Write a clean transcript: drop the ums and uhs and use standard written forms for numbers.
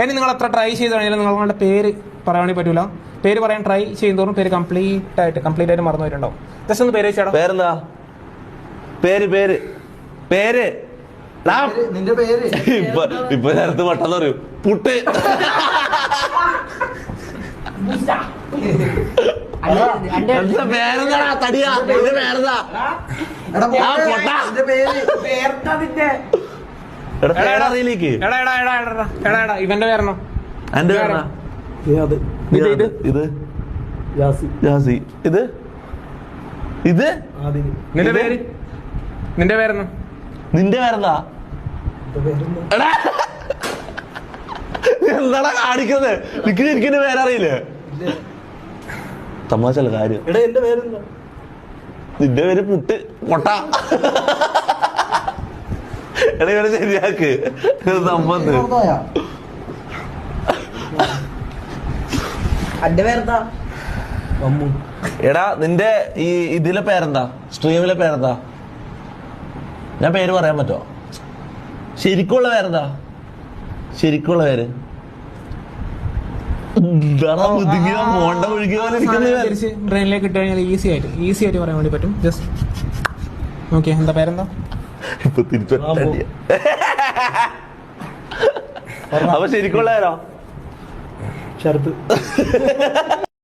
ഇനി നിങ്ങൾ എത്ര ട്രൈ ചെയ്ത് കഴിഞ്ഞാലും നിങ്ങളുടെ പേര് പറയാൻ വേണ്ടി പറ്റൂല. പേര് പറയാൻ ട്രൈ ചെയ്യുന്നതോറും പേര് കംപ്ലീറ്റ് ആയിട്ട് മറന്നു വരുന്നുണ്ടാവും. ജസ്റ്റ് ഒന്ന് പേര് വെച്ചാടോ. പേരെന്താ? പേര് പേര് പേര് നിന്റെ പേര് ഇപ്പൊ നേരത്തെ പെട്ടെന്ന് പറയൂ പുട്ട്. പേരെന്താ? തടിയാ പേരെന്താ? ഇവന്റെ പേരണോ? എന്റെ പേരാ ഇത് ഇത് ജാസി. ഇത് ഇത് നിന്റെ പേര്? നിന്റെ പേരെന്നോ? നിന്റെ പേരെന്താ? എന്താടാ കാണിക്കുന്നത്? എനിക്ക് പേരറിയില്ലേ? തമാശല്ല കാര്യം. എന്റെ പേരെന്താ? നിന്റെ പേര് പുട്ട് പൊട്ട. എടാ ഇവരെ ശരിയാക്ക് സമ്പത്ത്. എന്റെ പേരെന്താ? എടാ നിന്റെ ഈ ഇതിലെ പേരെന്താ? സ്ട്രീമിലെ പേരെന്താ? ഞാൻ പേര് പറയാൻ പറ്റുമോ? ശരിക്കുള്ള പേരെന്താ? ശരിക്കുള്ള പേര് മോണ്ട ഒഴുകിയ പോലെ ബ്രെയിനിലേക്ക് ഇട്ട് കഴിഞ്ഞാൽ ഈസി ആയിട്ട് പറയാൻ വേണ്ടി പറ്റും. Just okay. എന്താ പേരെന്താ? ഇപ്പൊ തിരിച്ചു അപ്പൊ ശരിക്കുള്ള പേരോ? ഷർത്ത്.